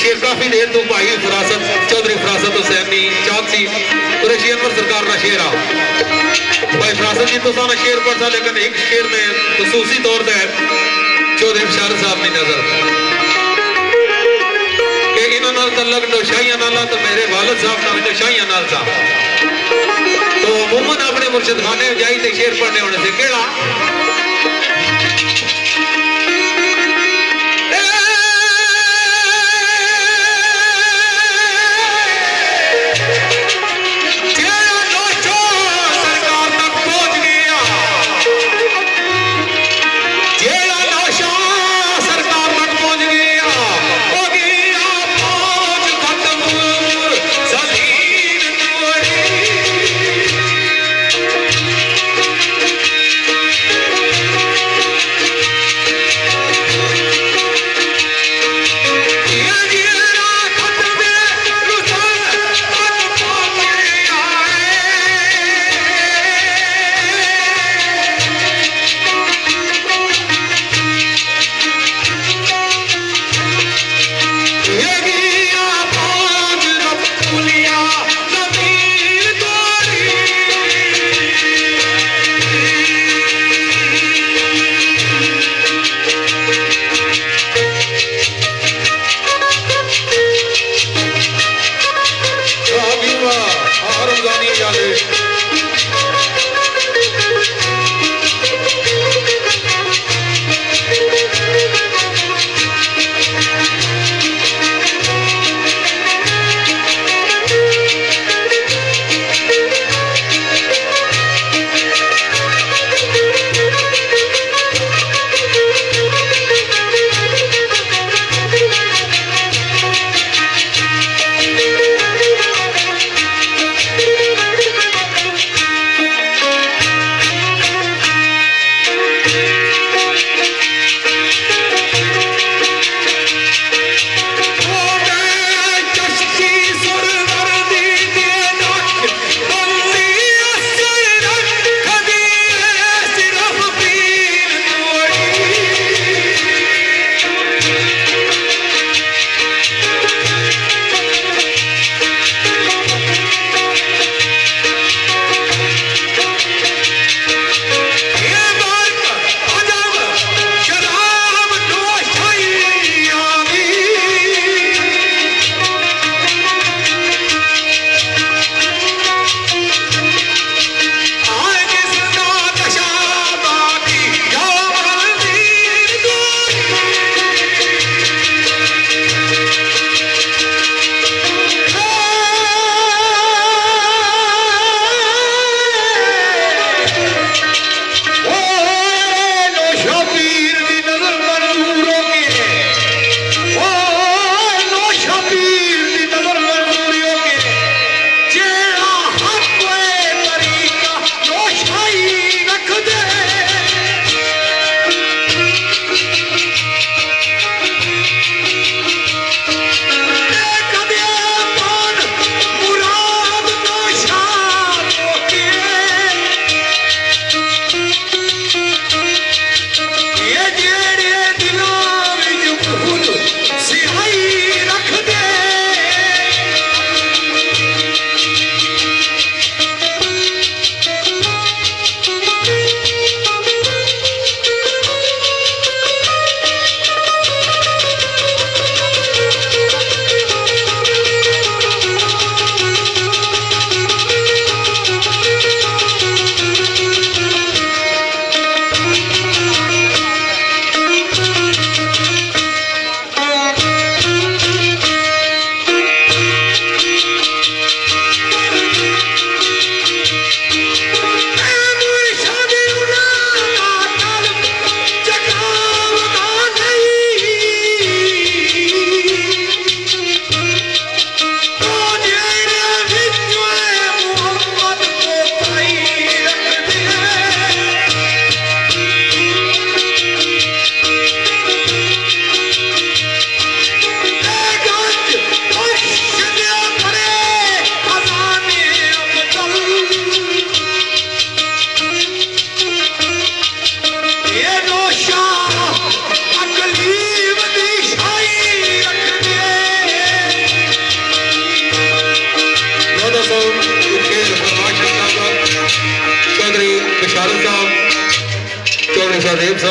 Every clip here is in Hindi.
शेर काफी देर तो भाई फरासत चौधरी फरासत हुसैनी चांद सी कुरैशी अनवर सरकार का शेर आ भाई फरासत जी तो सारा शेर पढ़ सा लेकिन एक शेर में खसूसी तौर पर चौधरी बशारत साहब की नजर कि इन्होंने तल्लक नौशाहिया नाला तो मेरे वालिद साहब नाम नौशाहिया नाल था तो अमूमन अपने मुर्शिद खाने जाई थे शेर पढ़ने होने से केड़ा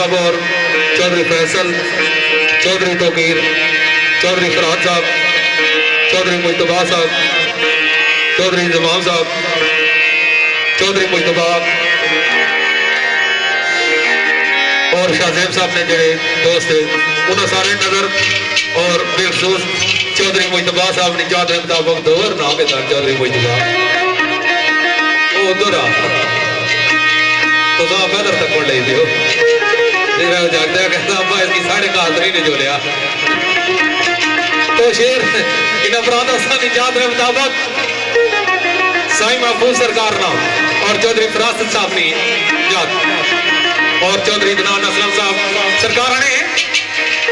साहब और चौधरी फैसल, चौधरी तोकीर, चौधरी फरहाद साहब, चौधरी मुश्तबा साहब, चौधरी जमाल साहब, चौधरी मुश्तबा और शाहजेब साहब ने जोड़े दोस्त उन्होंने सारे नजर और बेखसूस चौधरी मुश्तबा साहब ने चाहते मुताबिक दोर ना के साथ चौधरी मुश्तबा उधर तो पैदल तक ले दियो जागदा कहता अब्बा इसकी साढ़े कादरी ने जो लिया तो शेर इन अपराधा सानी चाहते मुताबिक साईं महफूज सरकार नाम और चौधरी फरासत साहब ने याद और चौधरी गनान असलम साहब सरकार ने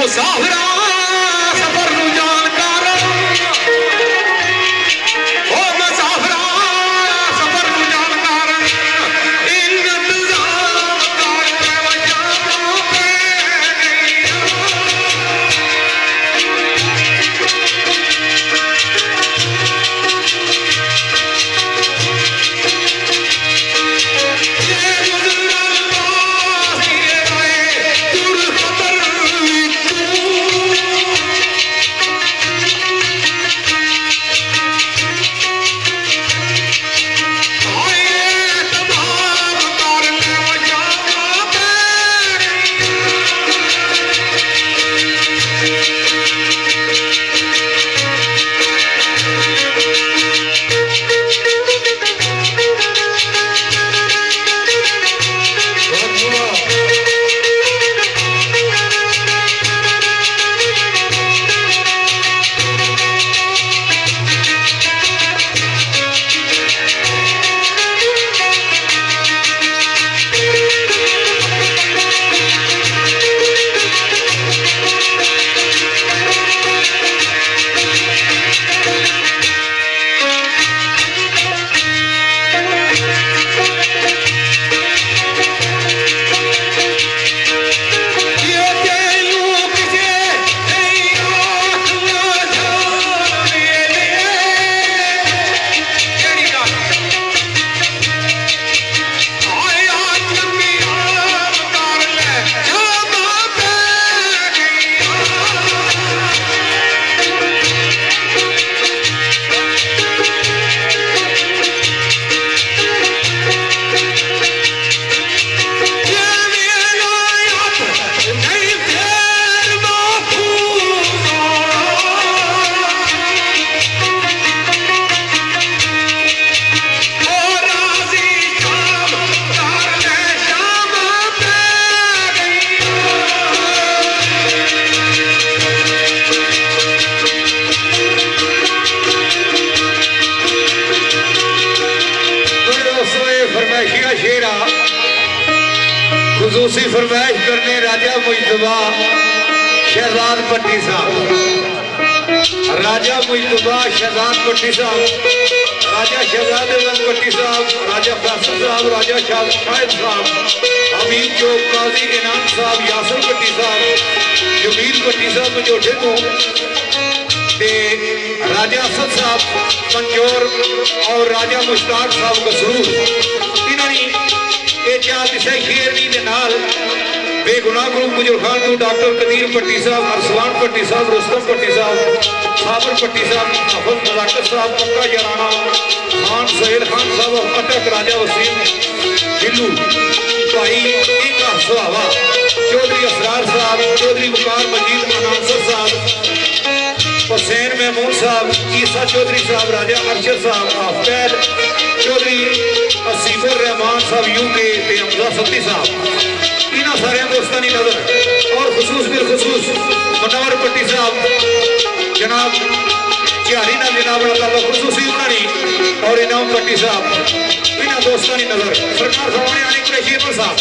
मुसाफिरा सफर नू जानकार ओ मुसाफिरा सफर नू जानकार इंतजार कर वजाना पे खुसूसी फरमाइश करने राजा मुश्तबा शहजाद पट्टी साहब, राजा मुश्तबा शहजाद पट्टी साहब, राजा शहजाद पट्टी साहब, राजा फैसल साहब, राजा शाहिद साहब, अमीर चौक काजी इनाम साहब, यासर पट्टी साहब, जमील पट्टी साहब मजोठे तो राजा असद साहब पंजौर और राजा मुश्ताक साहब कसरूर इन्होंने ये चार दिशा शेरनी के नाल बेगुनाह गुरु बुजुर्ग खान तो डॉक्टर कदीर पट्टी साहब, अरसलान पट्टी साहब, रुस्तम पट्टी साहब, साबर पट्टी साहब, हाफिज नजाकत साहब, पक्का जराना खान, सोहेल खान साहब, अटक राजा वसीम बिल्लू भाई एक सुहावा, चौधरी असरार साहब, चौधरी वकार मजीद अनांसर साहब, हुसैन महमूद साहब, ईसा चौधरी साहब, राजा अरशद साहब, हाफैद चौधरी, असीफुर रहमान साहब यूके, हमजा सत्ती साहब, इन्होंने सारे दोस्तों की नजर और खसूस बिलखसूस मनोहर पट्टी साहब जनाब झारी ना जनाब खसूसी उन्होंने और इनाम पट्टी साहब, इन्होंने दोस्तों की नजर सरकार सामने आने को साहब